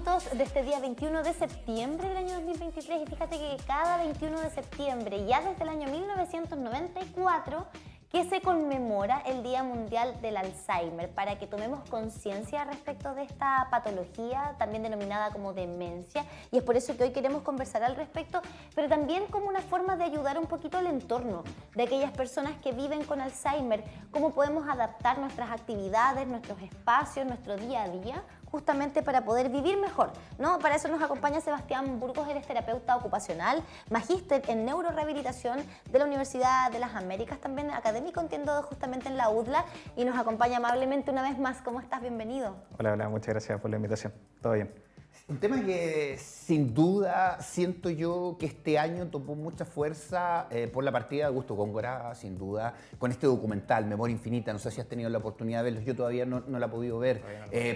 minutos de este día 21 de septiembre del año 2023 y fíjate que cada 21 de septiembre, ya desde el año 1994, que se conmemora el Día Mundial del Alzheimer, para que tomemos conciencia respecto de esta patología, también denominada como demencia, y es por eso que hoy queremos conversar al respecto, pero también como una forma de ayudar un poquito al entorno de aquellas personas que viven con Alzheimer, cómo podemos adaptar nuestras actividades, nuestros espacios, nuestro día a día, justamente para poder vivir mejor, ¿no? Para eso nos acompaña Sebastián Burgos, él es terapeuta ocupacional, magíster en neurorehabilitación de la Universidad de las Américas, también académico, entiendo, justamente en la UDLA, y nos acompaña amablemente una vez más. ¿Cómo estás? Bienvenido. Hola, hola, muchas gracias por la invitación. Todo bien. Un tema que sin duda siento yo que este año tomó mucha fuerza por la partida de Augusto Góngora, sin duda, con este documental, Memoria Infinita. No sé si has tenido la oportunidad de verlo, yo todavía no la he podido ver,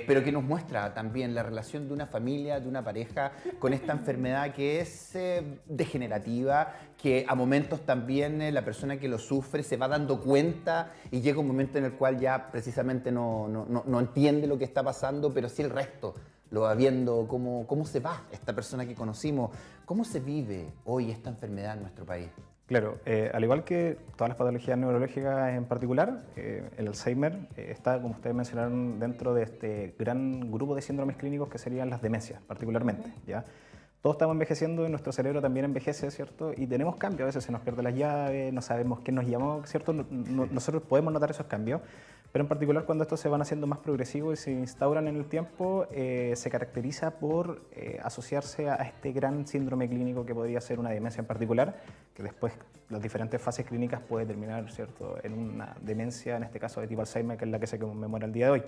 pero que nos muestra también la relación de una familia, de una pareja, con esta enfermedad que es degenerativa, que a momentos también la persona que lo sufre se va dando cuenta y llega un momento en el cual ya precisamente no entiende lo que está pasando, pero sí el resto lo va viendo, cómo se va esta persona que conocimos, cómo se vive hoy esta enfermedad en nuestro país. Claro, al igual que todas las patologías neurológicas en particular, el Alzheimer está, como ustedes mencionaron, dentro de este gran grupo de síndromes clínicos que serían las demencias, particularmente, ¿ya? Todos estamos envejeciendo y nuestro cerebro también envejece, ¿cierto? Y tenemos cambios, a veces se nos pierden las llaves, no sabemos quién nos llamó, ¿cierto? Nosotros podemos notar esos cambios, pero en particular cuando estos se van haciendo más progresivos y se instauran en el tiempo, se caracteriza por asociarse a este gran síndrome clínico que podría ser una demencia en particular, que después las diferentes fases clínicas puede terminar, ¿cierto?, en una demencia, en este caso de tipo Alzheimer, que es la que se conmemora el día de hoy.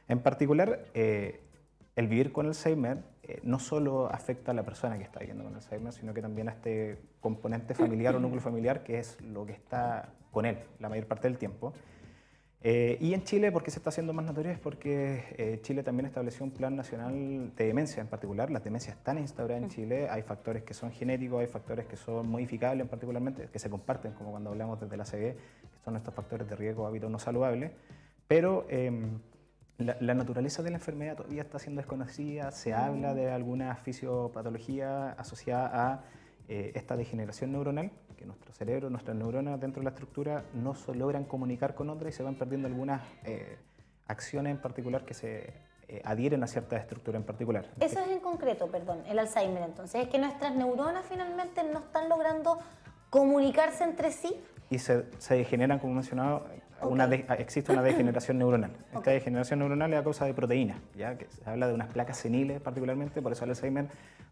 En particular, el vivir con Alzheimer no solo afecta a la persona que está viviendo con Alzheimer, sino que también a este componente familiar o núcleo familiar que es lo que está con él la mayor parte del tiempo. Y en Chile, ¿por qué se está haciendo más notorio? Es porque Chile también estableció un plan nacional de demencia en particular. Las demencias están instauradas en Chile, hay factores que son genéticos, hay factores que son modificables particularmente, que se comparten, como cuando hablamos desde la CB, que son estos factores de riesgo, hábitos no saludables, pero la naturaleza de la enfermedad todavía está siendo desconocida, se habla de alguna fisiopatología asociada a esta degeneración neuronal, que nuestro cerebro, nuestras neuronas dentro de la estructura no se logran comunicar con otras y se van perdiendo algunas acciones en particular que se adhieren a cierta estructura en particular. Eso es en concreto, perdón, el Alzheimer entonces, es que nuestras neuronas finalmente no están logrando comunicarse entre sí. Y se degeneran, como mencionado, existe una degeneración neuronal. Esta degeneración neuronal es a causa de proteínas, ¿ya? Que se habla de unas placas seniles particularmente, por eso el Alzheimer,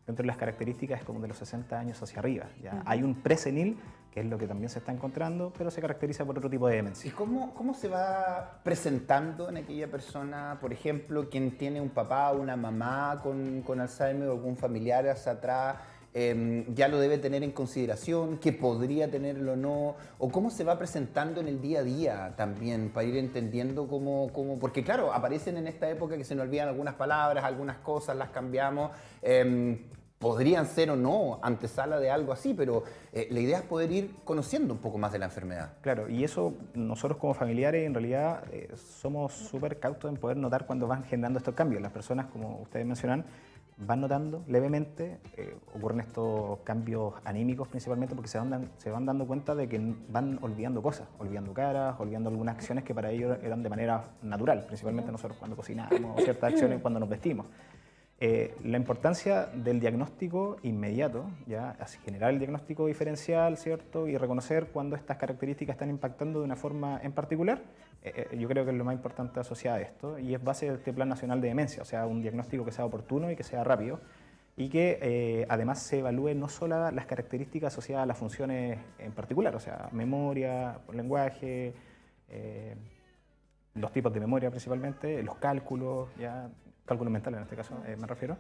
dentro de las características, es como de los 60 años hacia arriba, ¿ya? Hay un presenil, que es lo que también se está encontrando, pero se caracteriza por otro tipo de demencia. ¿Y cómo se va presentando en aquella persona, por ejemplo, quien tiene un papá o una mamá con Alzheimer o algún familiar hacia atrás? Ya lo debe tener en consideración, que podría tenerlo o no, o cómo se va presentando en el día a día también, para ir entendiendo cómo porque claro, aparecen en esta época que se nos olvidan algunas palabras, algunas cosas, las cambiamos, podrían ser o no antesala de algo así, pero la idea es poder ir conociendo un poco más de la enfermedad. Claro, y eso nosotros como familiares en realidad somos súper cautos en poder notar cuando van generando estos cambios. Las personas, como ustedes mencionan, van notando levemente, ocurren estos cambios anímicos principalmente porque se van dando cuenta de que van olvidando cosas, olvidando caras, olvidando algunas acciones que para ellos eran de manera natural, principalmente nosotros cuando cocinamos, ciertas acciones cuando nos vestimos. La importancia del diagnóstico inmediato, ¿ya? Así, generar el diagnóstico diferencial, ¿cierto? Y reconocer cuando estas características están impactando de una forma en particular, yo creo que es lo más importante asociado a esto, y es base de este Plan Nacional de Demencia, o sea, un diagnóstico que sea oportuno y que sea rápido, y que además se evalúe no solo las características asociadas a las funciones en particular, o sea, memoria, lenguaje, los tipos de memoria principalmente, los cálculos, ya, cálculo mental en este caso me refiero,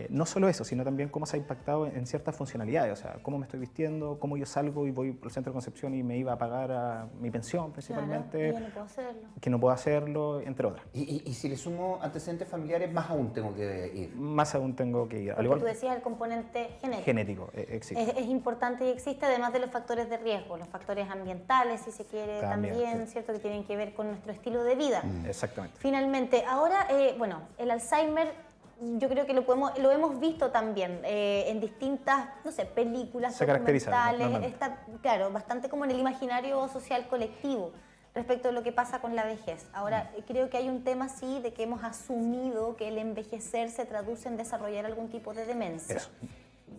no solo eso, sino también cómo se ha impactado en ciertas funcionalidades, o sea, cómo me estoy vistiendo, cómo yo salgo y voy al centro de Concepción y me iba a pagar a mi pensión principalmente, claro, y yo no puedo hacerlo. Que no puedo hacerlo, entre otras. Y si le sumo antecedentes familiares, más aún tengo que ir. Más aún tengo que ir. Porque Al igual, tú decías el componente genético. Genético, existe. Es importante y existe, además de los factores de riesgo, los factores ambientales, si se quiere, también, sí. ¿cierto? Que tienen que ver con nuestro estilo de vida. Exactamente. Finalmente, ahora, bueno, el Alzheimer yo creo que lo hemos visto también en distintas, no sé, películas, Se caracteriza, documentales, está, claro, bastante como en el imaginario social colectivo respecto a lo que pasa con la vejez. Ahora, creo que hay un tema, sí, de que hemos asumido que el envejecer se traduce en desarrollar algún tipo de demencia. Eso.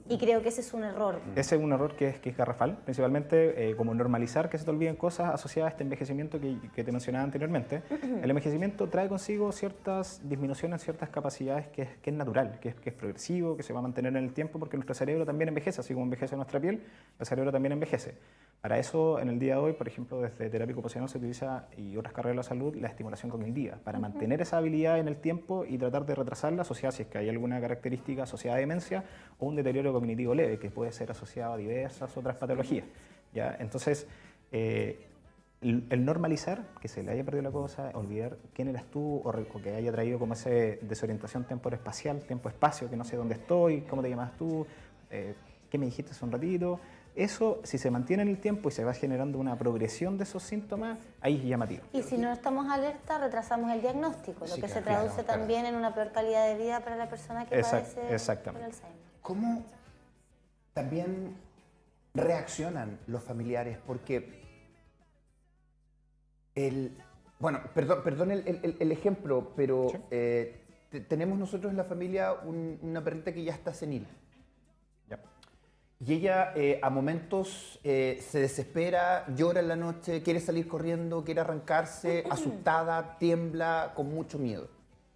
Y creo que ese es un error. Ese es un error que es garrafal, principalmente como normalizar que se te olviden cosas asociadas a este envejecimiento que te mencionaba anteriormente. El envejecimiento trae consigo ciertas disminuciones, ciertas capacidades que es natural, que es progresivo, que se va a mantener en el tiempo porque nuestro cerebro también envejece, así como envejece nuestra piel, el cerebro también envejece. Para eso, en el día de hoy, por ejemplo, desde terapia ocupacional se utiliza, y otras carreras de la salud, la estimulación cognitiva, para mantener esa habilidad en el tiempo y tratar de retrasarla, asociada si es que hay alguna característica asociada a demencia o un deterioro cognitivo leve, que puede ser asociado a diversas otras patologías. ¿Ya? Entonces, el normalizar que se le haya perdido la cosa, olvidar quién eras tú o que haya traído como esa desorientación temporoespacial, tiempo-espacio, que no sé dónde estoy, cómo te llamas tú, qué me dijiste hace un ratito. Eso, si se mantiene en el tiempo y se va generando una progresión de esos síntomas, ahí es llamativo. Y si no estamos alerta, retrasamos el diagnóstico, lo que se traduce también en una peor calidad de vida para la persona que padece por Alzheimer. ¿Cómo también reaccionan los familiares? Porque bueno, perdón el ejemplo, pero sí. Tenemos nosotros en la familia una perrita que ya está senil. Y ella a momentos se desespera, llora en la noche, quiere salir corriendo, quiere arrancarse, asustada, tiembla, con mucho miedo.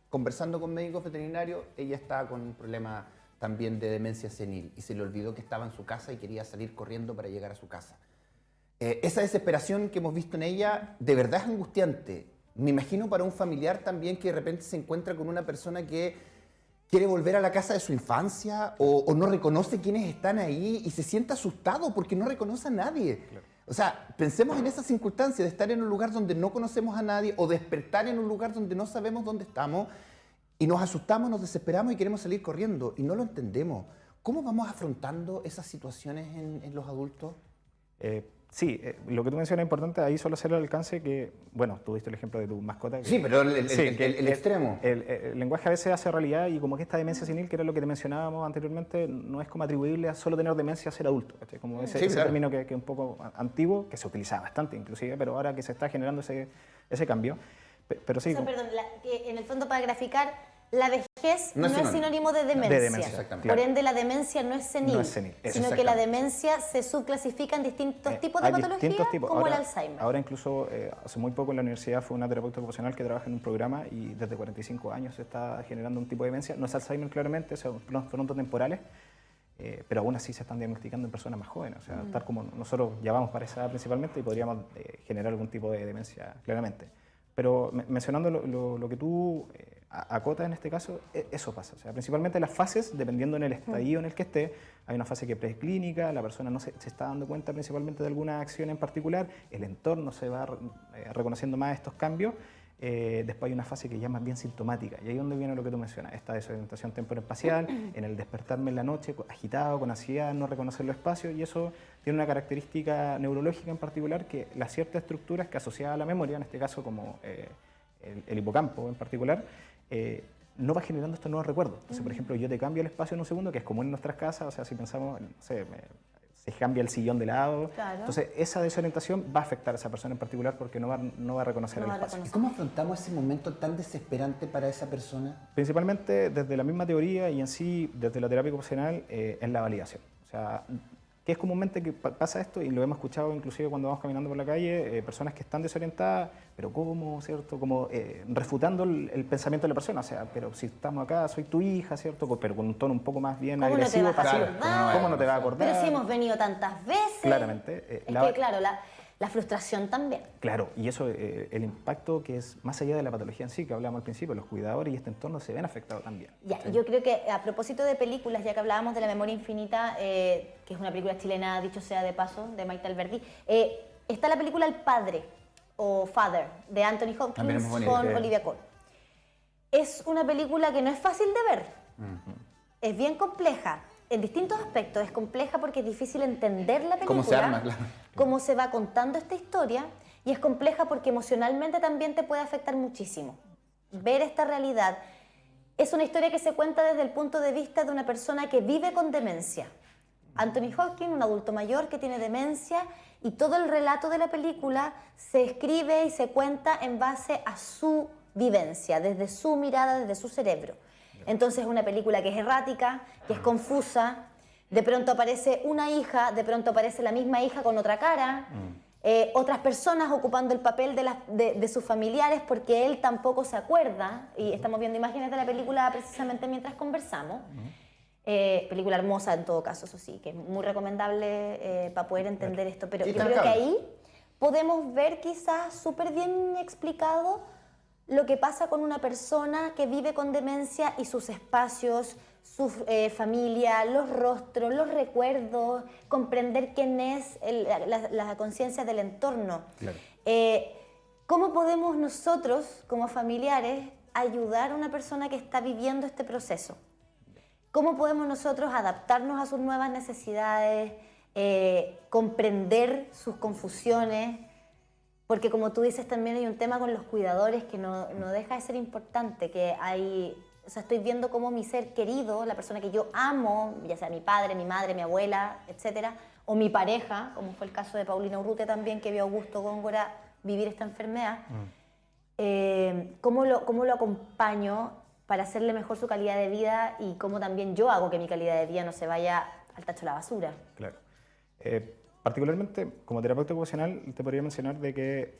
Conversando con médicos veterinarios, ella está con un problema también de demencia senil y se le olvidó que estaba en su casa y quería salir corriendo para llegar a su casa. Esa desesperación que hemos visto en ella de verdad es angustiante. Me imagino para un familiar también que de repente se encuentra con una persona que quiere volver a la casa de su infancia o no reconoce quiénes están ahí y se siente asustado porque no reconoce a nadie. Claro. O sea, pensemos en esa circunstancia de estar en un lugar donde no conocemos a nadie o despertar en un lugar donde no sabemos dónde estamos y nos asustamos, nos desesperamos y queremos salir corriendo y no lo entendemos. ¿Cómo vamos afrontando esas situaciones en los adultos? Sí, lo que tú mencionas es importante, ahí solo hacer el alcance que, bueno, tú diste el ejemplo de tu mascota. Sí, pero el extremo. El lenguaje a veces hace realidad y como que esta demencia senil, que era lo que te mencionábamos anteriormente, no es como atribuible a solo tener demencia a ser adulto. ¿Cachai? Como ese término que es un poco antiguo, que se utilizaba bastante inclusive, pero ahora que se está generando ese cambio. Pero sí. O sea, perdón, que en el fondo para graficar, la vejez no es sinónimo de demencia. De demencia, por ende, la demencia no es senil, sino que la demencia se subclasifica en distintos tipos de patologías, como ahora, el Alzheimer. Ahora incluso, hace muy poco en la universidad fue una terapeuta ocupacional que trabaja en un programa y desde 45 años se está generando un tipo de demencia. No es Alzheimer claramente, son frontotemporales, pero aún así se están diagnosticando en personas más jóvenes. O sea, tal como nosotros ya vamos para esa edad principalmente y podríamos generar algún tipo de demencia claramente. Pero mencionando lo que tú acotas en este caso, eso pasa. O sea, principalmente las fases, dependiendo en el estadio en el que esté, hay una fase que es preclínica, la persona no se está dando cuenta principalmente de alguna acción en particular, el entorno se va reconociendo más estos cambios, después hay una fase que ya es más bien sintomática, y ahí es donde viene lo que tú mencionas, esta desorientación temporoespacial, en el despertarme en la noche agitado, con ansiedad, no reconocer los espacios, y eso tiene una característica neurológica en particular, que las ciertas estructuras que asociadas a la memoria, en este caso como el hipocampo en particular, no va generando estos nuevos recuerdos. Entonces, por ejemplo, yo te cambio el espacio en un segundo, que es común en nuestras casas, o sea, si pensamos, no sé, se cambia el sillón de lado, claro. Entonces esa desorientación va a afectar a esa persona en particular porque no va a reconocer el espacio. ¿Y cómo afrontamos ese momento tan desesperante para esa persona? Principalmente desde la misma teoría y en sí, desde la terapia ocupacional, es la validación. O sea, que es comúnmente que pasa esto, y lo hemos escuchado inclusive cuando vamos caminando por la calle, personas que están desorientadas, pero ¿cómo, cierto? Como refutando el pensamiento de la persona, o sea, pero si estamos acá, soy tu hija, ¿cierto? Pero con un tono un poco más bien agresivo, pasivo. ¿Cómo no te va a acordar? Pero si hemos venido tantas veces. Claramente. Claro, la frustración también. Claro, y eso, el impacto que es más allá de la patología en sí, que hablábamos al principio, los cuidadores y este entorno se ven afectados también. Ya, ¿sí? Yo creo que a propósito de películas, ya que hablábamos de La Memoria Infinita, que es una película chilena, dicho sea de paso, de Maite Alberdi, está la película El Padre, o Father, de Anthony Hopkins con Olivia Colman. Es una película que no es fácil de ver, es bien compleja. En distintos aspectos es compleja porque es difícil entender la película, cómo se arma, claro. Cómo se va contando esta historia, y es compleja porque emocionalmente también te puede afectar muchísimo. Ver esta realidad Es una historia que se cuenta desde el punto de vista de una persona que vive con demencia. Anthony Hopkins, un adulto mayor que tiene demencia, y todo el relato de la película se escribe y se cuenta en base a su vivencia, desde su mirada, desde su cerebro. Entonces es una película que es errática, que es confusa, de pronto aparece una hija, de pronto aparece la misma hija con otra cara, otras personas ocupando el papel de sus familiares porque él tampoco se acuerda, y estamos viendo imágenes de la película precisamente mientras conversamos. Película hermosa en todo caso, eso sí, que es muy recomendable para poder entender esto, pero yo creo que ahí podemos ver quizás súper bien explicado lo que pasa con una persona que vive con demencia y sus espacios, su familia, los rostros, los recuerdos, comprender quién es la conciencia del entorno. Claro. ¿Cómo podemos nosotros, como familiares, ayudar a una persona que está viviendo este proceso? ¿Cómo podemos nosotros adaptarnos a sus nuevas necesidades, comprender sus confusiones? Porque como tú dices, también hay un tema con los cuidadores que no deja de ser importante, que hay, o sea, estoy viendo cómo mi ser querido, la persona que yo amo, ya sea mi padre, mi madre, mi abuela, etcétera, o mi pareja, como fue el caso de Paulina Urrutia también, que vio a Augusto Góngora vivir esta enfermedad, ¿cómo lo acompaño para hacerle mejor su calidad de vida y cómo también yo hago que mi calidad de vida no se vaya al tacho de la basura? Claro. Particularmente, como terapeuta ocupacional, te podría mencionar de que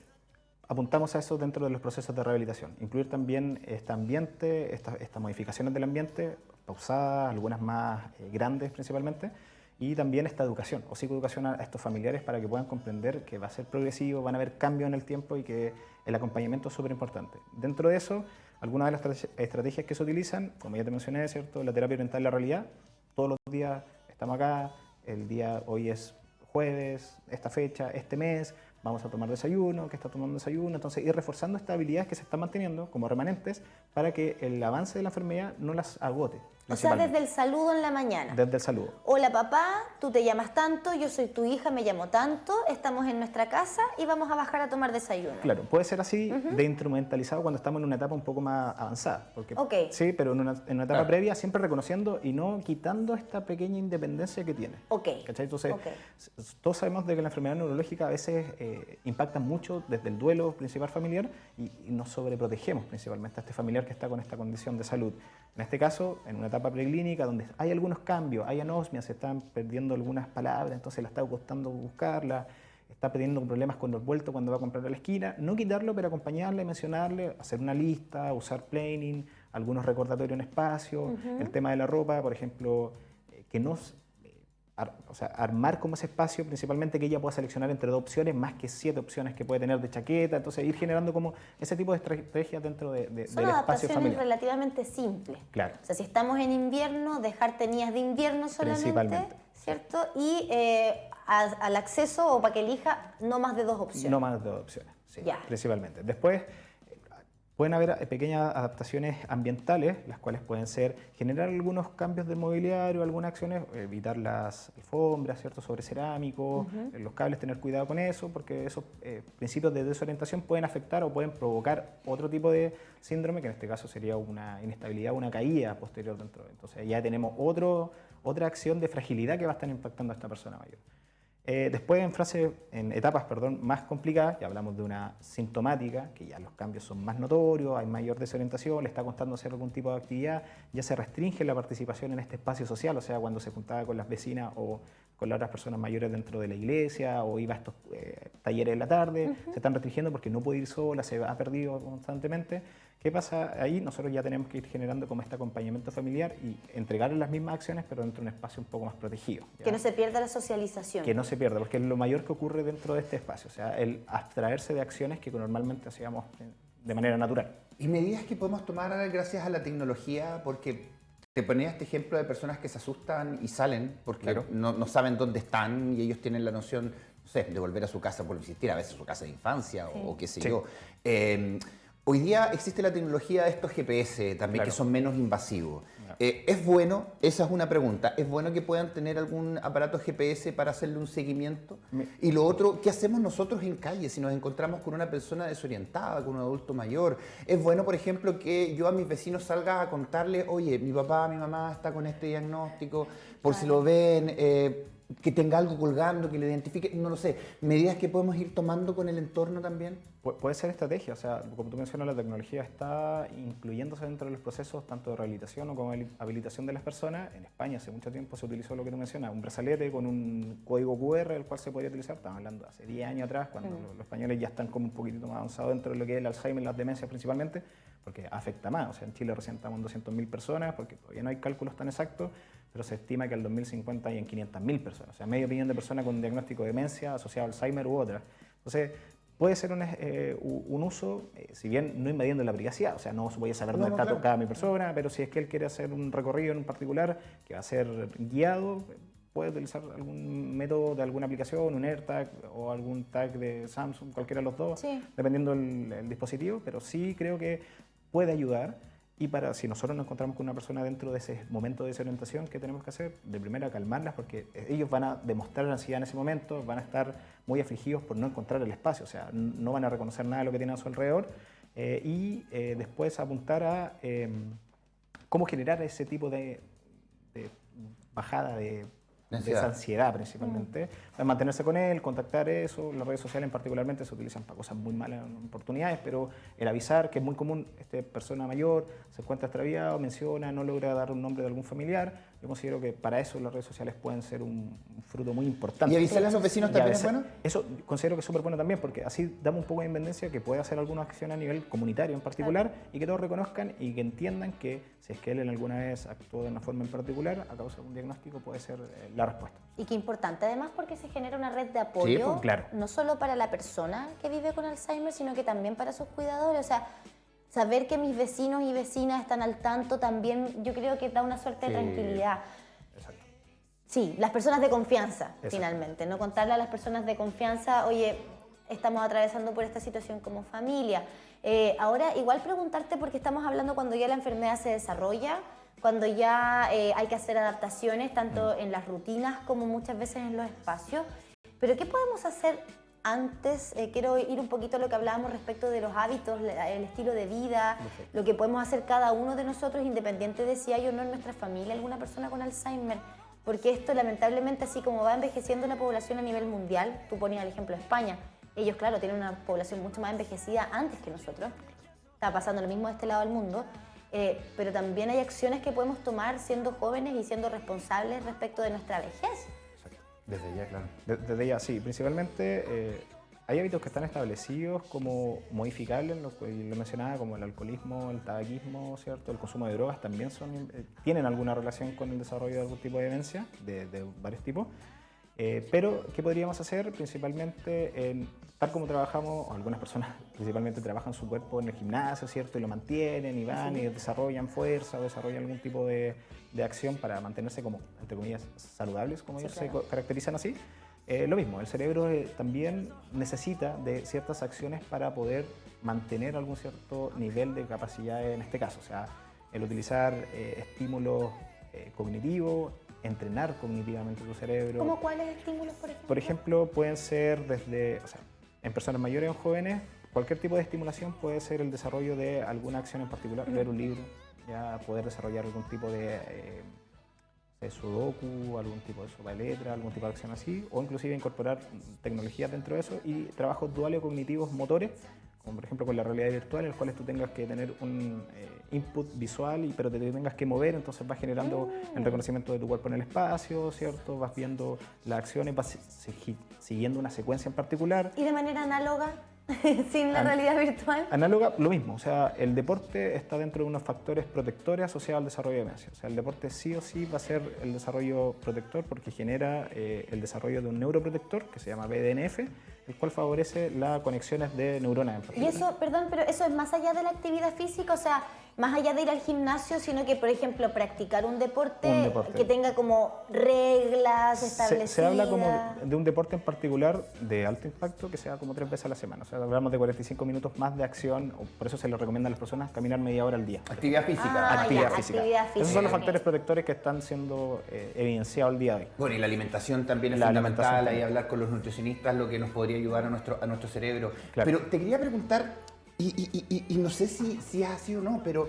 apuntamos a eso dentro de los procesos de rehabilitación. Incluir también este ambiente, estas modificaciones del ambiente, pausadas, algunas más grandes principalmente, y también esta educación o psicoeducación a estos familiares para que puedan comprender que va a ser progresivo, van a haber cambios en el tiempo y que el acompañamiento es súper importante. Dentro de eso, algunas de las estrategias que se utilizan, como ya te mencioné, ¿cierto? La terapia oriental a la realidad. Todos los días estamos acá, el día hoy es jueves, esta fecha, este mes, vamos a tomar desayuno, que está tomando desayuno, entonces ir reforzando estas habilidades que se están manteniendo como remanentes para que el avance de la enfermedad no las agote. O sea, desde el saludo en la mañana. Desde el saludo. Hola papá, tú te llamas tanto, yo soy tu hija, me llamo tanto, estamos en nuestra casa y vamos a bajar a tomar desayuno. Claro, puede ser así de instrumentalizado cuando estamos en una etapa un poco más avanzada. Porque, sí, pero en una etapa previa siempre reconociendo y no quitando esta pequeña independencia que tiene. ¿Cachai? Entonces, todos sabemos de que la enfermedad neurológica a veces impacta mucho desde el duelo principal familiar y nos sobreprotegemos principalmente a este familiar que está con esta condición de salud. En este caso, en una etapa preclínica donde hay algunos cambios, hay anosmia, se están perdiendo algunas palabras, entonces le está costando buscarla, está teniendo problemas con los vueltos cuando va a comprar a la esquina, no quitarlo, pero acompañarle, mencionarle, hacer una lista, usar planning, algunos recordatorios en espacio, el tema de la ropa, por ejemplo, que nos... O sea, armar como ese espacio, principalmente que ella pueda seleccionar entre 2 opciones, más que 7 opciones que puede tener de chaqueta, entonces ir generando como ese tipo de estrategias dentro del espacio familiar. Son adaptaciones relativamente simples. Claro. O sea, si estamos en invierno, dejar tenis de invierno solamente, ¿cierto? Y al acceso, o para que elija, no más de 2 opciones. No más de 2 opciones, sí, principalmente. Después, pueden haber pequeñas adaptaciones ambientales, las cuales pueden ser generar algunos cambios de mobiliario, algunas acciones, evitar las alfombras, ¿cierto? Sobre cerámicos, los cables, tener cuidado con eso, porque esos principios de desorientación pueden afectar o pueden provocar otro tipo de síndrome, que en este caso sería una inestabilidad, una caída posterior dentro. Entonces ya tenemos otra acción de fragilidad que va a estar impactando a esta persona mayor. Después, en etapas más complicadas, ya hablamos de una sintomática, que ya los cambios son más notorios, hay mayor desorientación, le está costando hacer algún tipo de actividad, ya se restringe la participación en este espacio social, o sea, cuando se juntaba con las vecinas o con las otras personas mayores dentro de la iglesia o iba a estos talleres de la tarde, se están restringiendo porque no puede ir sola, se ha perdido constantemente. ¿Qué pasa ahí? Nosotros ya tenemos que ir generando como este acompañamiento familiar y entregarle las mismas acciones, pero dentro de un espacio un poco más protegido, ¿ya? Que no se pierda la socialización. Que no se pierda, porque es lo mayor que ocurre dentro de este espacio, o sea, el abstraerse de acciones que normalmente hacíamos de manera natural. Y medidas que podemos tomar gracias a la tecnología, porque te ponía este ejemplo de personas que se asustan y salen porque no saben dónde están y ellos tienen la noción, no sé, de volver a su casa por existir, a veces su casa de infancia o qué sé yo. Hoy día existe la tecnología de estos GPS también, Claro. que son menos invasivos. Claro. ¿Es bueno? Esa es una pregunta. ¿Es bueno que puedan tener algún aparato GPS para hacerle un seguimiento? Y lo otro, ¿qué hacemos nosotros en calle si nos encontramos con una persona desorientada, con un adulto mayor? ¿Es bueno, por ejemplo, que yo a mis vecinos salga a contarles, oye, mi papá, mi mamá está con este diagnóstico, por si lo ven, que tenga algo colgando, que lo identifique, no lo sé. ¿Medidas que podemos ir tomando con el entorno también? Puede ser estrategia, o sea, como tú mencionas, la tecnología está incluyéndose dentro de los procesos tanto de rehabilitación o como habilitación de las personas. En España hace mucho tiempo se utilizó lo que tú mencionas, un brazalete con un código QR, el cual se podía utilizar, estamos hablando hace 10 años atrás, cuando los españoles ya están como un poquitito más avanzados dentro de lo que es el Alzheimer y las demencias principalmente, porque afecta más, o sea, en Chile recién estamos en 200.000 personas, porque todavía no hay cálculos tan exactos, pero se estima que al 2050 hay en 500.000 personas, o sea, medio millón de personas con un diagnóstico de demencia asociado a Alzheimer u otra. Entonces, puede ser un uso, si bien no invadiendo la privacidad, o sea, no voy a saber dónde está tocada mi persona, pero si es que él quiere hacer un recorrido en un particular que va a ser guiado, puede utilizar algún método de alguna aplicación, un AirTag o algún tag de Samsung, cualquiera de los dos, Sí. dependiendo del dispositivo, pero sí creo que puede ayudar. Y para si nosotros nos encontramos con una persona dentro de ese momento de desorientación, ¿qué tenemos que hacer? De primera, calmarlas, porque ellos van a demostrar ansiedad en ese momento, van a estar muy afligidos por no encontrar el espacio, o sea, no van a reconocer nada de lo que tienen a su alrededor, después apuntar a cómo generar ese tipo de bajada de esa ansiedad principalmente, mantenerse con él, contactar eso. Las redes sociales particularmente se utilizan para cosas muy malas oportunidades, pero el avisar, que es muy común, persona mayor se encuentra extraviado, menciona, no logra dar un nombre de algún familiar. Yo considero que para eso las redes sociales pueden ser un fruto muy importante. ¿Y avisarle a los vecinos también es bueno? Eso considero que es súper bueno también, porque así damos un poco de independencia que puede hacer alguna acción a nivel comunitario en particular, y que todos reconozcan y que entiendan que si es que él en alguna vez actuó de una forma en particular, a causa de un diagnóstico, puede ser la respuesta. Y qué importante además, porque se genera una red de apoyo, Sí, pues, claro. no solo para la persona que vive con Alzheimer, sino que también para sus cuidadores. O sea, saber que mis vecinos y vecinas están al tanto también, yo creo que da una suerte de tranquilidad. Exacto. Sí, las personas de confianza, Exacto. finalmente, no contarle a las personas de confianza, oye, estamos atravesando por esta situación como familia. Ahora, igual preguntarte, porque estamos hablando cuando ya la enfermedad se desarrolla, cuando ya hay que hacer adaptaciones, tanto en las rutinas como muchas veces en los espacios, pero ¿qué podemos hacer antes? Quiero ir un poquito a lo que hablábamos respecto de los hábitos, el estilo de vida, lo que podemos hacer cada uno de nosotros, independiente de si hay o no en nuestra familia alguna persona con Alzheimer. Porque esto, lamentablemente, así como va envejeciendo la población a nivel mundial, tú ponías el ejemplo de España, ellos, claro, tienen una población mucho más envejecida antes que nosotros. Está pasando lo mismo de este lado del mundo. Pero también hay acciones que podemos tomar siendo jóvenes y siendo responsables respecto de nuestra vejez. Desde ya, claro. Desde ya, sí. Principalmente hay hábitos que están establecidos como modificables, lo mencionaba, como el alcoholismo, el tabaquismo, ¿cierto? El consumo de drogas también tienen alguna relación con el desarrollo de algún tipo de demencia, de varios tipos. Pero, ¿qué podríamos hacer? Principalmente, tal como trabajamos, o algunas personas principalmente trabajan su cuerpo en el gimnasio, ¿cierto? Y lo mantienen y van y desarrollan fuerza o desarrollan algún tipo de acción para mantenerse como, entre comillas, saludables, como ellos se caracterizan así. Lo mismo, el cerebro también necesita de ciertas acciones para poder mantener algún cierto nivel de capacidad en este caso. O sea, el utilizar estímulos cognitivos, entrenar cognitivamente tu cerebro. ¿Cómo cuáles estímulos, por ejemplo? Por ejemplo, pueden ser desde, o sea, en personas mayores o jóvenes, cualquier tipo de estimulación puede ser el desarrollo de alguna acción en particular, leer un libro, ya poder desarrollar algún tipo de sudoku, algún tipo de sopa de letra, algún tipo de acción así, o inclusive incorporar tecnologías dentro de eso y trabajos duales o cognitivos motores, como por ejemplo con la realidad virtual, en el cual tú tengas que tener un input visual, pero te tengas que mover, entonces vas generando el reconocimiento de tu cuerpo en el espacio, ¿cierto? Vas viendo las acciones, vas siguiendo una secuencia en particular. ¿Y de manera análoga, sin la realidad virtual? Análoga, lo mismo, o sea, el deporte está dentro de unos factores protectores asociados al desarrollo de demencia. O sea, el deporte sí o sí va a ser el desarrollo protector porque genera el desarrollo de un neuroprotector que se llama BDNF, el cual favorece las conexiones de neuronas en Y particular. eso, perdón, pero eso es más allá de la actividad física, o sea, más allá de ir al gimnasio, sino que, por ejemplo, practicar un deporte que tenga como reglas establecidas. Se habla como de un deporte en particular de alto impacto que sea como 3 veces a la semana. O sea, hablamos de 45 minutos más de acción, por eso se le recomienda a las personas caminar media hora al día. Actividad física. Actividad física. Esos son los Ok. factores protectores que están siendo evidenciados el día de hoy. Bueno, y la alimentación también es fundamental, ahí hablar con los nutricionistas, lo que nos podría ayudar a nuestro cerebro. Claro. Pero te quería preguntar, y no sé si es así o no, pero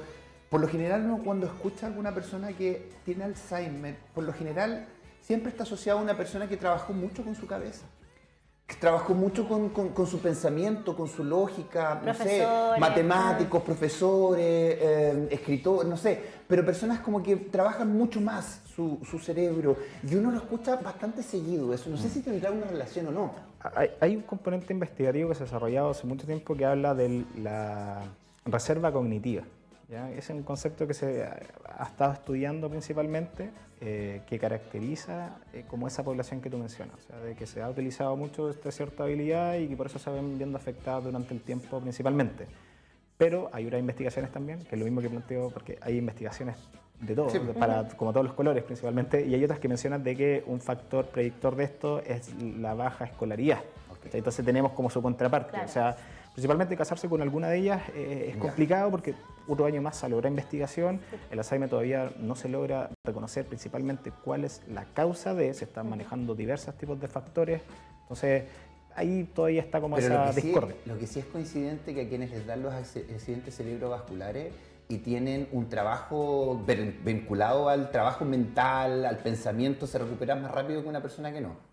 por lo general uno cuando escucha a alguna persona que tiene Alzheimer, por lo general siempre está asociado a una persona que trabajó mucho con su cabeza. Que trabajó mucho con su pensamiento, con su lógica, no sé, Profesores, matemáticos, profesores, escritores, no sé, pero personas como que trabajan mucho más su cerebro y uno lo escucha bastante seguido eso, no sé si tendrá una relación o no. Hay un componente investigativo que se ha desarrollado hace mucho tiempo que habla de la reserva cognitiva. ¿Ya? Es un concepto que se ha estado estudiando principalmente, que caracteriza como esa población que tú mencionas, o sea, de que se ha utilizado mucho esta cierta habilidad y que por eso se ven viendo afectadas durante el tiempo principalmente. Pero hay otras investigaciones también, que es lo mismo que planteo, porque hay investigaciones de todo, Sí. como todos los colores principalmente, y hay otras que mencionan de que un factor predictor de esto es la baja escolaridad. Okay. Entonces tenemos como su contraparte, Claro. o sea, principalmente casarse con alguna de ellas es complicado porque otro año más se logra investigación, el Alzheimer todavía no se logra reconocer principalmente cuál es la causa se están manejando diversos tipos de factores, entonces ahí todavía está como Pero esa discordia. lo que sí es coincidente que a quienes les dan los accidentes cerebrovasculares y tienen un trabajo vinculado al trabajo mental, al pensamiento, se recuperan más rápido que una persona que no.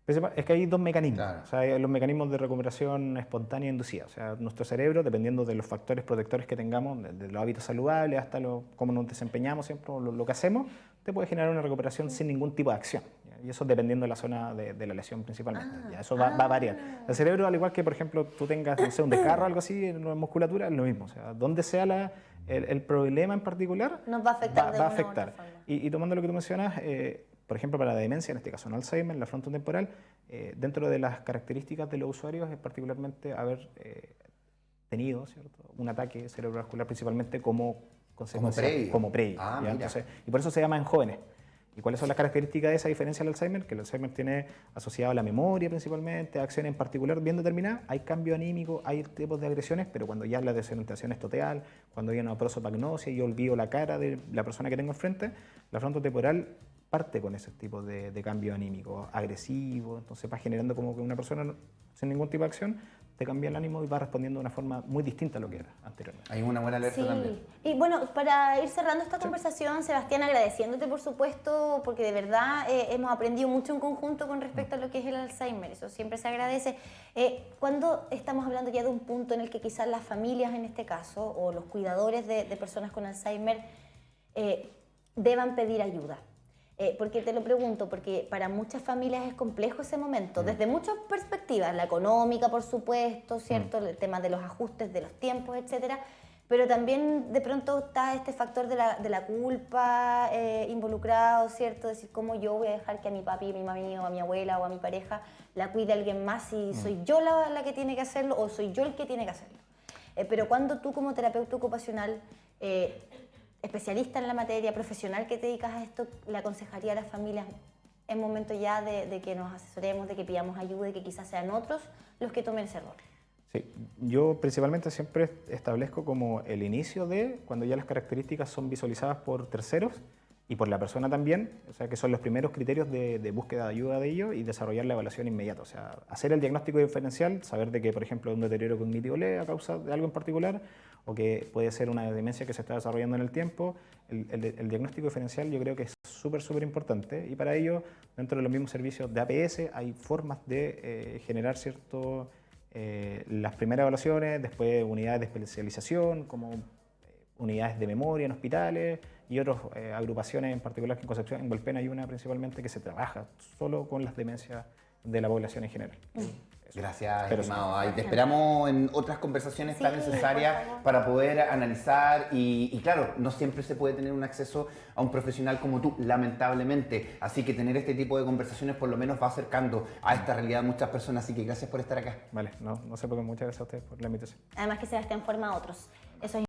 Es que hay dos mecanismos, Claro. o sea, hay los mecanismos de recuperación espontánea e inducida. O sea, nuestro cerebro, dependiendo de los factores protectores que tengamos, de los hábitos saludables hasta cómo nos desempeñamos siempre, lo que hacemos, te puede generar una recuperación sin ningún tipo de acción. ¿Ya? Y eso dependiendo de la zona de la lesión principalmente. ¿Ya? Eso va a variar. El cerebro, al igual que, por ejemplo, tú tengas, no sé, un desgarro o algo así en la musculatura, es lo mismo. O sea, donde sea el problema en particular, Nos va a afectar de va a una u afectar. otra forma. Y tomando lo que tú mencionas, por ejemplo, para la demencia, en este caso no Alzheimer, la frontotemporal, dentro de las características de los usuarios es particularmente haber tenido, ¿cierto?, un ataque cerebrovascular principalmente como consecuencia, Como previo. previo. Ah, ¿ya? mira. Entonces, y por eso se llama en jóvenes. ¿Y cuáles son las características de esa diferencia del Alzheimer? Que el Alzheimer tiene asociado a la memoria principalmente, a acciones en particular bien determinadas, hay cambio anímico, hay tipos de agresiones, pero cuando ya la desorientación es total, cuando hay una prosopagnosia y yo olvido la cara de la persona que tengo enfrente, la frontotemporal parte con ese tipo de cambio anímico, agresivo, entonces va generando como que una persona sin ningún tipo de acción te cambia el ánimo y va respondiendo de una forma muy distinta a lo que era anteriormente. Hay una buena alerta Sí, también. y bueno, para ir cerrando esta conversación, Sebastián, agradeciéndote por supuesto, porque de verdad hemos aprendido mucho en conjunto con respecto a lo que es el Alzheimer, eso siempre se agradece. Cuando estamos hablando ya de un punto en el que quizás las familias en este caso, o los cuidadores de personas con Alzheimer, deban pedir ayuda? Porque te lo pregunto, porque para muchas familias es complejo ese momento, desde muchas perspectivas, la económica, por supuesto, ¿cierto? El tema de los ajustes, de los tiempos, etcétera, pero también de pronto está este factor de la culpa involucrado, ¿cierto? Decir, ¿cómo yo voy a dejar que a mi papi, a mi mami, o a mi abuela, o a mi pareja la cuide alguien más si soy yo la que tiene que hacerlo, o soy yo el que tiene que hacerlo? Pero cuando tú como terapeuta ocupacional, especialista en la materia, profesional que te dedicas a esto, le aconsejaría a las familias en momento ya de que nos asesoremos, de que pidamos ayuda y que quizás sean otros los que tomen ese rol? Sí, yo principalmente siempre establezco como el inicio de cuando ya las características son visualizadas por terceros y por la persona también, o sea que son los primeros criterios de búsqueda de ayuda de ellos y desarrollar la evaluación inmediata, o sea, hacer el diagnóstico diferencial, saber de que, por ejemplo, un deterioro cognitivo leve a causa de algo en particular o que puede ser una demencia que se está desarrollando en el tiempo. El diagnóstico diferencial yo creo que es súper importante y para ello, dentro de los mismos servicios de APS, hay formas de generar cierto... las primeras evaluaciones, después unidades de especialización, como unidades de memoria en hospitales y otras agrupaciones en particular que en Concepción, en Hualpén hay una principalmente que se trabaja solo con las demencias de la población en general. Gracias, Pero estimado. Ahí te esperamos en otras conversaciones Sí, tan por necesarias favor. para poder analizar y claro, no siempre se puede tener un acceso a un profesional como tú, lamentablemente. Así que tener este tipo de conversaciones por lo menos va acercando a esta realidad a muchas personas. Así que gracias por estar acá. Vale, no sé por qué, muchas gracias a ustedes por la invitación. Además que Sebastián forma a otros. Eso es